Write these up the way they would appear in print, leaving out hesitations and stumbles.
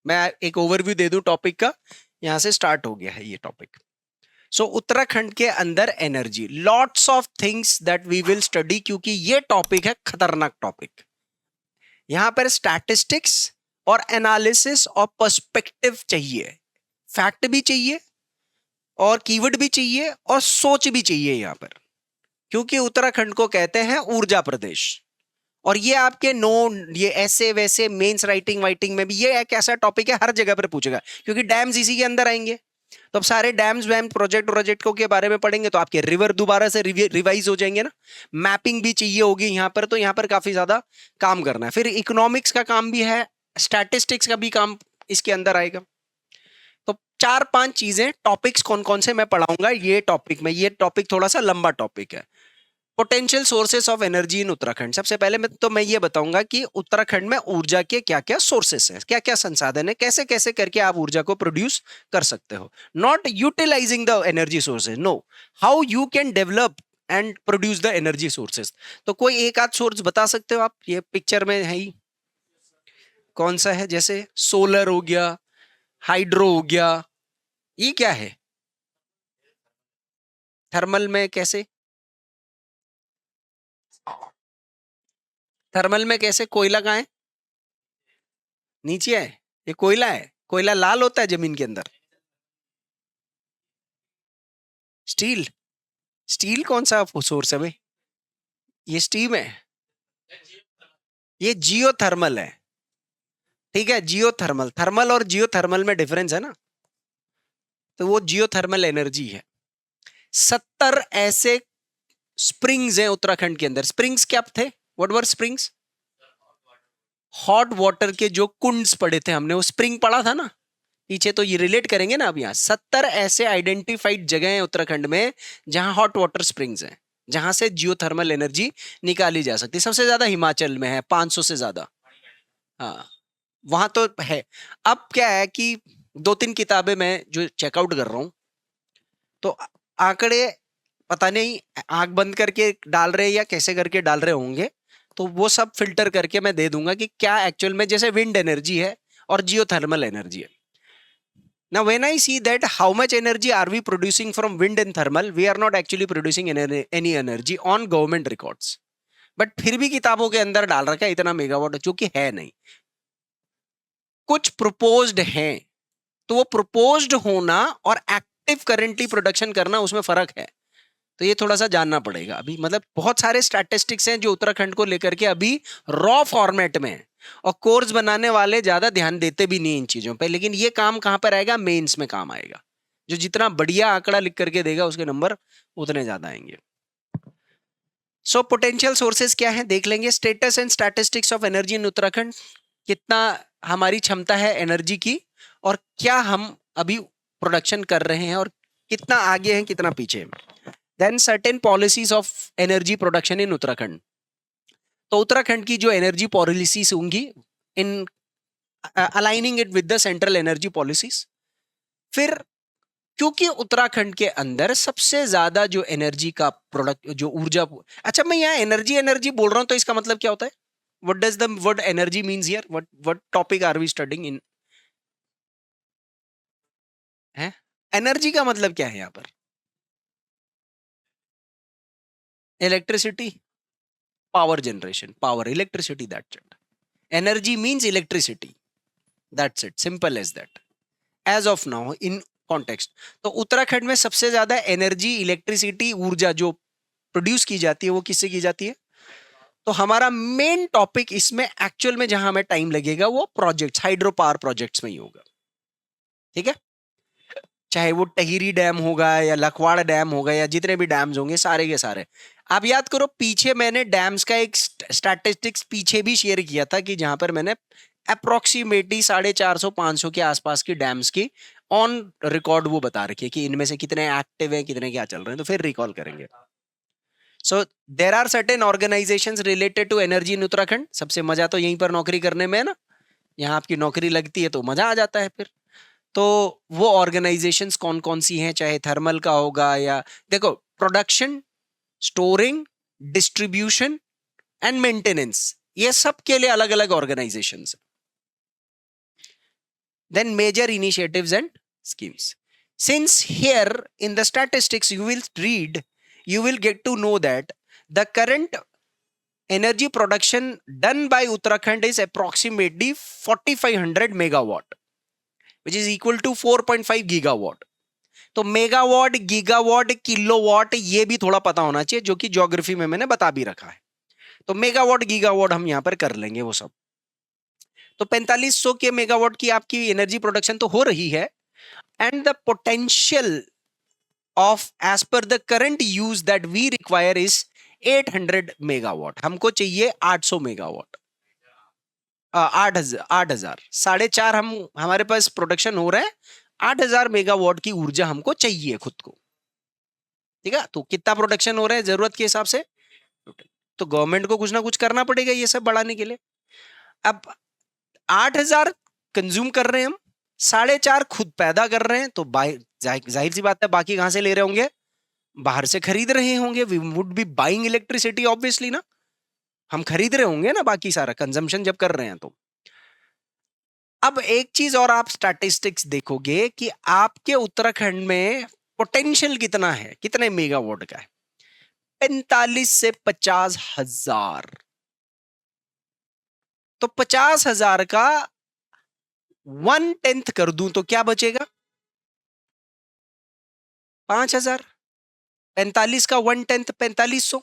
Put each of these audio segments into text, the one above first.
मैं एक ओवरव्यू दे दूं टॉपिक का, यहां से स्टार्ट हो गया है ये टॉपिक। सो उत्तराखंड के अंदर energy, lots of things that we will study, क्योंकि ये टॉपिक है खतरनाक टॉपिक। यहां पर स्टैटिस्टिक्स और एनालिसिस और पर्सपेक्टिव चाहिए, फैक्ट भी चाहिए और कीवर्ड भी चाहिए और सोच भी चाहिए यहां पर, क्योंकि उत्तराखंड को कहते हैं ऊर्जा प्रदेश। और ये आपके नो, ये ऐसे वैसे मेंस राइटिंग वाइटिंग में भी ये एक ऐसा टॉपिक है, हर जगह पर पूछेगा, क्योंकि डैम्स इसी के अंदर आएंगे। तो अब सारे डैम्स वैम प्रोजेक्ट को के बारे में पढ़ेंगे तो आपके रिवर दोबारा से रिवाइज हो जाएंगे ना। मैपिंग भी चाहिए होगी यहाँ पर, तो यहाँ पर काफी ज्यादा काम करना है। फिर इकोनॉमिक्स का काम भी है, स्टैटिस्टिक्स का भी काम इसके अंदर आएगा। तो 4-5 चीजें, टॉपिक्स कौन कौन से मैं पढ़ाऊंगा ये टॉपिक में। ये टॉपिक थोड़ा सा लंबा टॉपिक है। Potential sources of energy in Uttarakhand. सबसे पहले मैं ये बताऊंगा कि उत्तराखंड में ऊर्जा के क्या क्या सोर्सेस हैं, क्या क्या संसाधन है, कैसे कैसे करके आप ऊर्जा को प्रोड्यूस कर सकते हो। Not utilising the energy sources, no, how you can develop and produce the energy sources. तो कोई एक आध सोर्स बता सकते हो आप? ये पिक्चर में है ही, कौन सा है? जैसे सोलर हो गया, हाइड्रो हो गया, ये क्या है? थर्मल में कैसे? थर्मल में कैसे? कोयला कहाँ है? नीचे है। ये कोयला है। कोयला लाल होता है जमीन के अंदर। स्टील? स्टील कौन सा सोर्स है भाई? ये स्टीम है। ये जियोथर्मल है। ठीक है, जियोथर्मल, थर्मल और जियोथर्मल में डिफरेंस है ना। तो वो जियोथर्मल एनर्जी है। 70 ऐसे स्प्रिंग्स हैं उत्तराखंड के अंदर। स्प्रिंग्स क्या थे? What were springs? Hot water के जो कुंड्स पड़े थे, हमने वो स्प्रिंग पढ़ा था ना पीछे, तो ये रिलेट करेंगे ना। अब यहाँ 70 ऐसे आइडेंटिफाइड जगह हैं उत्तराखंड में जहां हॉट वाटर स्प्रिंग्स हैं, जहां से जियोथर्मल एनर्जी निकाली जा सकती है। सबसे ज्यादा हिमाचल में है, 500 से ज्यादा। हाँ, वहां तो है। अब क्या है कि 2-3 किताबें मैं जो चेकआउट कर रहा हूं, तो आंकड़े पता नहीं आंख बंद करके डाल रहे हैं या कैसे करके डाल रहे होंगे, तो वो सब फिल्टर करके मैं दे दूंगा कि क्या एक्चुअल में, जैसे विंड एनर्जी है और जियोथर्मल एनर्जी है। Now, when I see that how much energy are we producing from wind and thermal, we are not actually producing any energy on government records. But फिर भी किताबों के अंदर डाल रखा है इतना मेगावाट, जो कि है नहीं। कुछ प्रोपोज्ड है, तो वो प्रोपोज्ड होना और एक्टिव करेंटली प्रोडक्शन करना, उसमें फर्क है। तो ये थोड़ा सा जानना पड़ेगा अभी। मतलब बहुत सारे स्टैटिस्टिक्स हैं जो उत्तराखंड को लेकर के अभी रॉ फॉर्मेट में है, और कोर्स बनाने वाले ज्यादा ध्यान देते भी नहीं इन चीजों पे। लेकिन ये काम कहां पर आएगा? मेंस में काम आएगा। जो जितना बढ़िया आंकड़ा लिख करके देगा उसके नंबर उतने ज्यादा आएंगे। सो पोटेंशियल सोर्सेज क्या है देख लेंगे। Status and statistics of energy in Uttarakhand. कितना हमारी क्षमता है एनर्जी की, और क्या हम अभी प्रोडक्शन कर रहे हैं, और कितना आगे हैं कितना पीछे हैं। Then certain policies of energy production in Uttarakhand. तो उत्तराखंड की जो एनर्जी पॉलिसीज होंगी, in aligning it with the central energy policies. फिर क्योंकि उत्तराखंड के अंदर सबसे ज्यादा जो एनर्जी का प्रोडक्ट, जो ऊर्जा, अच्छा मैं यहाँ एनर्जी एनर्जी बोल रहा हूं तो इसका मतलब क्या होता है? What does the word energy means here? What topic are we studying in? है एनर्जी का मतलब क्या है यहाँ पर? Electricity, power generation, power, electricity, that's it. Energy means electricity, that's it, simple as that, as of now in context. तो उत्तराखंड में सबसे ज्यादा एनर्जी, इलेक्ट्रिसिटी, ऊर्जा जो प्रोड्यूस की जाती है वो किससे की जाती है? तो हमारा मेन टॉपिक इसमें एक्चुअल में जहां हमें टाइम लगेगा वो प्रोजेक्ट्स, हाइड्रो पावर प्रोजेक्ट्स में ही होगा। ठीक है, चाहे वो टहीरी डैम होगा या लखवाड़ डैम होगा या जितने भी डैम्स होंगे सारे के सारे। आप याद करो पीछे मैंने डैम्स का एक स्टैटिस्टिक्स पीछे भी शेयर किया था, कि जहां पर मैंने अप्रोक्सीमेटली 450-500 के आसपास की डैम्स की ऑन रिकॉर्ड वो बता रखी है कि इनमें से कितने एक्टिव हैं, कितने क्या चल रहे हैं। तो फिर रिकॉल करेंगे। So there are certain organisations related to energy in Uttarakhand. सबसे मजा तो यहीं पर नौकरी करने में है ना। यहाँ आपकी नौकरी लगती है तो मजा आ जाता है फिर। तो वो ऑर्गेनाइजेशंस कौन कौन सी हैं, चाहे थर्मल का होगा या, देखो, production, storing, distribution and maintenance, ये सब के लिए अलग अलग organisations. then major initiatives and schemes. Since here in the statistics you will read, you will get to know that the current energy production done by Uttarakhand is approximately 4500 megawatt, which is equal to 4.5 gigawatt. तो megawatt, gigawatt, kilowatt ये भी थोड़ा पता होना चाहिए, जो कि geography में मैंने बता भी रखा है. तो मेगावाट, गीगावाट हम यहां पर कर लेंगे वो सब. तो 4500 के मेगावाट की आपकी एनर्जी प्रोडक्शन तो हो रही है. And the potential of as per the current use that we require is 800 megawatt. हमको चाहिए 800 मेगावाट. 8,000 4,500 हम हमारे पास प्रोडक्शन हो रहा है. 8,000 मेगावाट की ऊर्जा हमको चाहिए खुद को. ठीक है, तो कितना प्रोडक्शन हो रहा है जरूरत के हिसाब से, तो गवर्नमेंट को कुछ ना कुछ करना पड़ेगा ये सब बढ़ाने के लिए. अब 8,000 कंज्यूम कर रहे हैं हम, 4,500 खुद पैदा कर रहे हैं, तो जाहिर सी बात है बाकी कहां से ले रहे होंगे, बाहर से खरीद रहे होंगे. We would be buying electricity obviously ना, हम खरीद रहे होंगे ना बाकी सारा कंजम्पशन जब कर रहे हैं तो. अब एक चीज और आप स्टैटिस्टिक्स देखोगे कि आपके उत्तराखंड में पोटेंशियल कितना है, कितने मेगावाट का है. 45 से 50,000. तो 50,000 का 1/10 कर दूं तो क्या बचेगा, 5,000. 45 का 1/10 4500.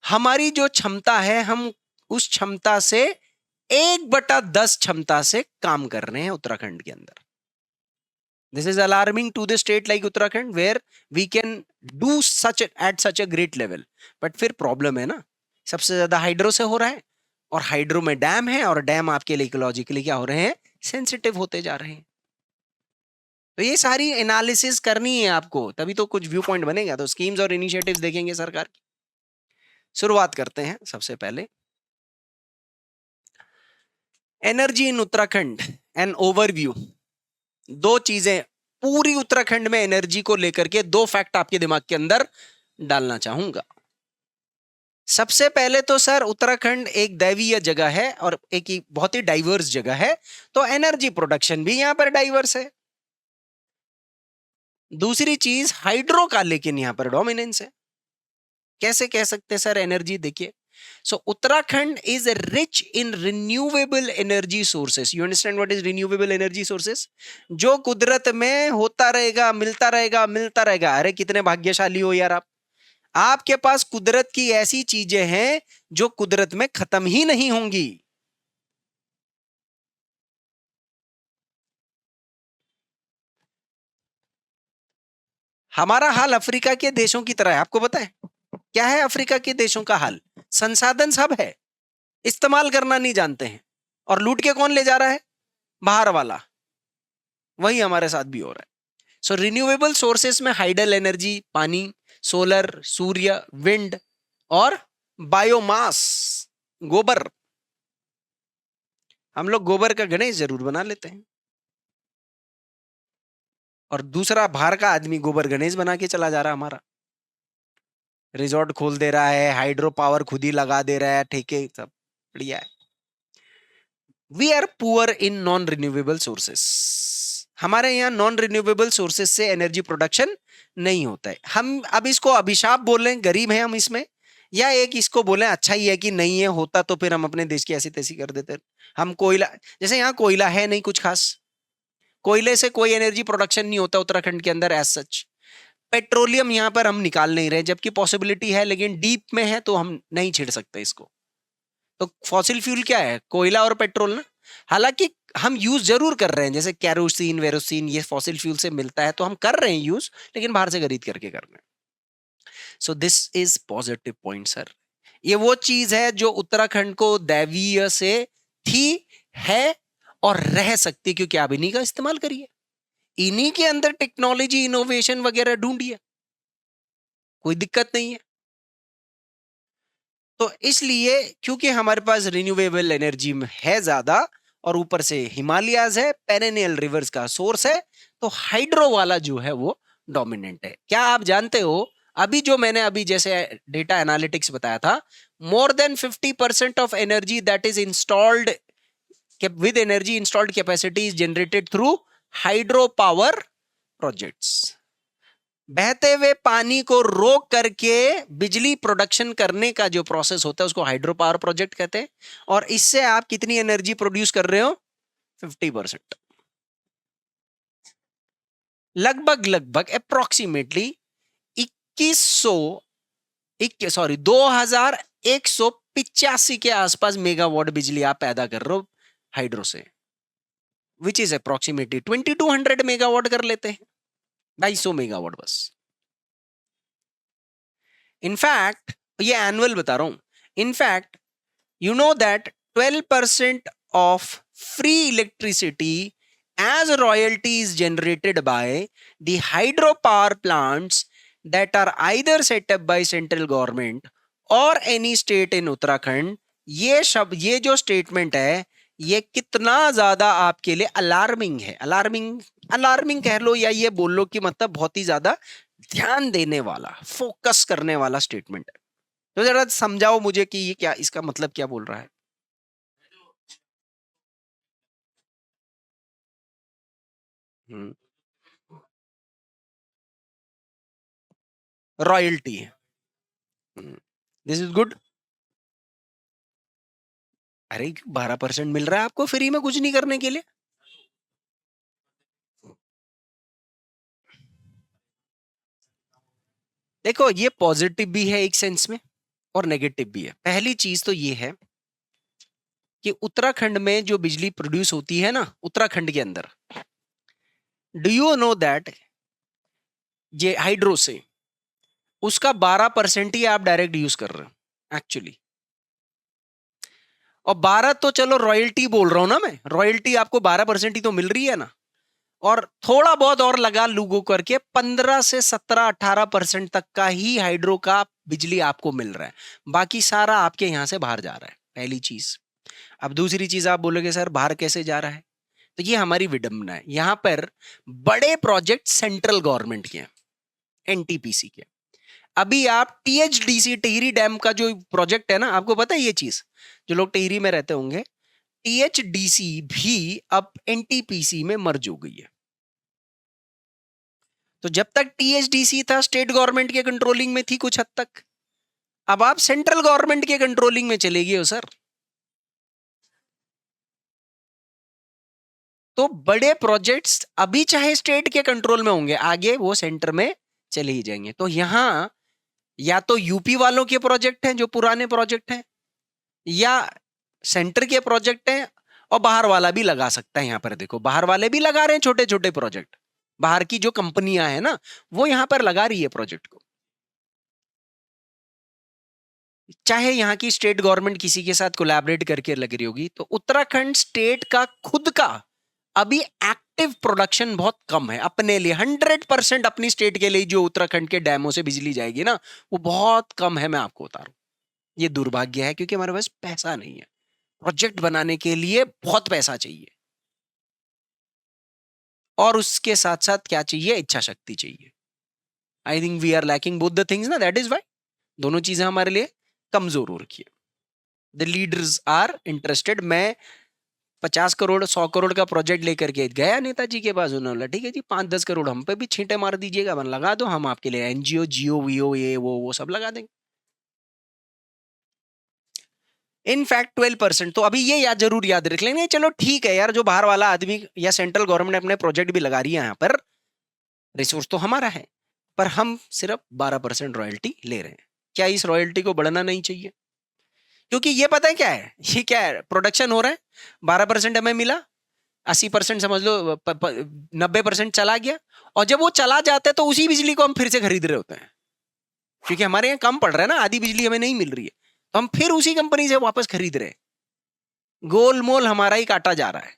हमारी जो क्षमता है, हम उस क्षमता से 1/10 क्षमता से काम कर रहे हैं उत्तराखंड के अंदर. This is alarming to the state like Uttarakhand where we can do such at such a great level. But फिर प्रॉब्लम है ना, सबसे ज्यादा हाइड्रो से हो रहा है, और हाइड्रो में डैम है, और डैम आपके लिए इकोलॉजिकली क्या हो रहे हैं, सेंसिटिव होते जा रहे हैं. तो ये सारी एनालिसिस करनी है आपको, तभी तो कुछ व्यू पॉइंट बनेगा. तो स्कीम्स और इनिशिएटिव्स देखेंगे सरकार की. शुरुआत करते हैं सबसे पहले energy in Uttarakhand an overview. दो चीजें पूरी उत्तराखंड में एनर्जी को लेकर के, दो फैक्ट आपके दिमाग के अंदर डालना चाहूंगा. सबसे पहले तो सर उत्तराखंड एक दैवीय जगह है और एक बहुत ही डाइवर्स जगह है, तो एनर्जी प्रोडक्शन भी यहां पर डाइवर्स है. दूसरी चीज हाइड्रो का लेकिन यहां पर डोमिनेंस है. कैसे कह सकते हैं सर एनर्जी, देखिए. So Uttarakhand is rich in renewable energy sources. You understand what is renewable energy sources? जो कुदरत में होता रहेगा, मिलता रहेगा, मिलता रहेगा. अरे कितने भाग्यशाली हो यार आप. आपके पास कुदरत की ऐसी चीजें हैं जो कुदरत में खत्म ही नहीं होंगी. हमारा हाल अफ्रीका के देशों की तरह है. आपको पता है क्या है अफ्रीका के देशों का हाल? संसाधन सब है, इस्तेमाल करना नहीं जानते हैं, और लूट के कौन ले जा रहा है, बाहर वाला. वही हमारे साथ भी हो रहा है. सो रिन्यूएबल सोर्सेस में हाइडल एनर्जी, पानी, सोलर, सूर्य, विंड और बायोमास, गोबर. हम लोग गोबर का गणेश जरूर बना लेते हैं, और दूसरा बाहर का आदमी गोबर गणेश बना के चला जा रहा है. हमारा रिजॉर्ट खोल दे रहा है, हाइड्रो पावर खुद ही लगा दे रहा है, ठेके सब बढ़िया है. We are poor in non renewable sources. हमारे यहाँ नॉन रिन्यूएबल सोर्सेस से एनर्जी प्रोडक्शन नहीं होता है. हम अब इसको अभिशाप बोलें, गरीब हैं हम इसमें, या एक इसको बोलें अच्छा ही है कि नहीं है, होता तो फिर हम अपने देश की ऐसी तैसी कर देते. हम कोयला, जैसे यहाँ कोयला है नहीं कुछ खास, कोयले से कोई एनर्जी प्रोडक्शन नहीं होता उत्तराखंड के अंदर एज सच. पेट्रोलियम यहां पर हम निकाल नहीं रहे, जबकि पॉसिबिलिटी है, लेकिन डीप में है तो हम नहीं छिड़ सकते इसको. तो फॉसिल फ्यूल क्या है, कोयला और पेट्रोल ना. हालांकि हम यूज जरूर कर रहे हैं, जैसे कैरोसिन, वेरोसिन, ये फॉसिल फ्यूल से मिलता है तो हम कर रहे हैं यूज, लेकिन बाहर से खरीद करके कर रहे हैं. So this is positive point sir. ये वो चीज है जो उत्तराखंड को दैवीय से थी, है और रह सकती, क्योंकि आप इन्हीं का इस्तेमाल करिए, इन्हीं के अंदर टेक्नोलॉजी, इनोवेशन वगैरह ढूंढिए, कोई दिक्कत नहीं है. तो इसलिए क्योंकि हमारे पास रिन्यूएबल एनर्जी है ज्यादा, और ऊपर से हिमालयाज है, पेरेनियल रिवर्स का सोर्स है, तो हाइड्रो वाला जो है वो डोमिनेंट है. क्या आप जानते हो, अभी जो मैंने अभी जैसे डेटा एनालिटिक्स बताया था, more than 50% of energy that is installed with energy installed capacity is generated through hydropower projects. बहते हुए पानी को रोक करके बिजली प्रोडक्शन करने का जो प्रोसेस होता है उसको हाइड्रो पावर प्रोजेक्ट कहते हैं। और इससे आप कितनी एनर्जी प्रोड्यूस कर रहे हो? 50%। लगभग अप्रोक्सीमेटली 2185 के आसपास मेगावाट बिजली आप पैदा कर रहे हो हाइड्रो से, विच इज अप्रोक्सीमेटली 2200 मेगावाट कर लेते हैं, 250 मेगावाट बस। इनफैक्ट ये एनुअल बता रहा हूं। In fact you know that 12% of free electricity as royalty is generated by the hydropower plants that are either set up by central government or any state in Uttarakhand। ये जो statement है ये कितना ज्यादा आपके लिए अलार्मिंग है। अलार्मिंग कह लो या ये बोल लो कि मतलब बहुत ही ज्यादा ध्यान देने वाला, फोकस करने वाला स्टेटमेंट है। तो जरा समझाओ मुझे कि ये क्या, इसका मतलब क्या बोल रहा है। रॉयल्टी है, दिस इज गुड। अरे 12% मिल रहा है आपको फ्री में कुछ नहीं करने के लिए। देखो ये पॉजिटिव भी है एक सेंस में और नेगेटिव भी है। पहली चीज तो ये है कि उत्तराखंड में जो बिजली प्रोड्यूस होती है ना उत्तराखंड के अंदर, डू यू नो दैट ये हाइड्रो से उसका 12% ही आप डायरेक्ट यूज कर रहे हो एक्चुअली। और 12 तो चलो रॉयल्टी बोल रहा हूं ना मैं, रॉयल्टी आपको 12% ही तो मिल रही है ना। और थोड़ा बहुत और लगा लूगो करके 15 से 17-18% तक का ही हाइड्रो का बिजली आपको मिल रहा है, बाकी सारा आपके यहां से बाहर जा रहा है, पहली चीज। अब दूसरी चीज आप बोलोगे सर बाहर कैसे जा रहा है, तो ये हमारी विडंबना है। यहां पर बड़े प्रोजेक्ट सेंट्रल गवर्नमेंट के हैं, एनटीपीसी के। अभी आप टीएचडीसी टिहरी डैम का जो प्रोजेक्ट है ना, आपको पता है ये चीज, जो लोग टिहरी में रहते होंगे, टीएचडीसी भी अब एनटीपीसी में मर्ज हो गई है। तो जब तक टीएचडीसी था स्टेट गवर्नमेंट के कंट्रोलिंग में थी कुछ हद तक, अब आप सेंट्रल गवर्नमेंट के कंट्रोलिंग में चले गए हो सर। तो बड़े प्रोजेक्ट्स अभी चाहे स्टेट के कंट्रोल में होंगे, आगे वो सेंटर में चले ही जाएंगे। तो यहां या तो यूपी वालों के प्रोजेक्ट हैं जो पुराने प्रोजेक्ट हैं, या सेंटर के प्रोजेक्ट हैं, और बाहर वाला भी लगा सकता है। यहां पर देखो बाहर वाले भी लगा रहे हैं छोटे छोटे प्रोजेक्ट, बाहर की जो कंपनियां हैं ना वो यहां पर लगा रही है प्रोजेक्ट को। चाहे यहां की स्टेट गवर्नमेंट किसी के साथ कोलैबोरेट करके लग रही होगी, तो उत्तराखंड स्टेट का खुद का अभी एक्टिव प्रोडक्शन बहुत कम है अपने लिए। 100% अपनी स्टेट के लिए जो उत्तराखंड के डैमों से बिजली जाएगी ना वो बहुत कम है, मैं आपको बता रहा हूं। ये दुर्भाग्य है क्योंकि हमारे पास पैसा नहीं है, प्रोजेक्ट बनाने के लिए बहुत पैसा चाहिए, और उसके साथ साथ क्या चाहिए, इच्छा शक्ति चाहिए। I think we are lacking both the things ना, दैट इज वाई दोनों चीजें हमारे लिए कमजोर हो रखी है। The leaders are interested. मैं 50 करोड़ 100 करोड़ का प्रोजेक्ट लेकर के गया नेताजी के पास, उन्होंने बोला ठीक है जी 5-10 करोड़ हम पे भी छींटे मार दीजिएगा, बन लगा दो, हम आपके लिए एनजीओ जियो वीओ ये वो सब लगा देंगे। इनफैक्ट 12%। तो अभी ये जरूर याद रख लेंगे, चलो ठीक है यार, जो बाहर वाला आदमी या सेंट्रल गवर्नमेंट अपने प्रोजेक्ट भी लगा रही है यहाँ पर, रिसोर्स तो हमारा है, पर हम सिर्फ 12% रॉयल्टी ले रहे हैं। क्या इस रॉयल्टी को बढ़ना नहीं चाहिए? क्योंकि ये पता है क्या है, ये क्या है, प्रोडक्शन हो रहा है, 12% हमें मिला, 80% समझ लो 90% चला गया, और जब वो चला जाता है तो उसी बिजली को हम फिर से खरीद रहे होते हैं, क्योंकि हमारे यहाँ कम पड़ रहा है ना, आधी बिजली हमें नहीं मिल रही है, तो हम फिर उसी कंपनी से वापस खरीद रहे हैं। गोलमोल हमारा ही काटा जा रहा है।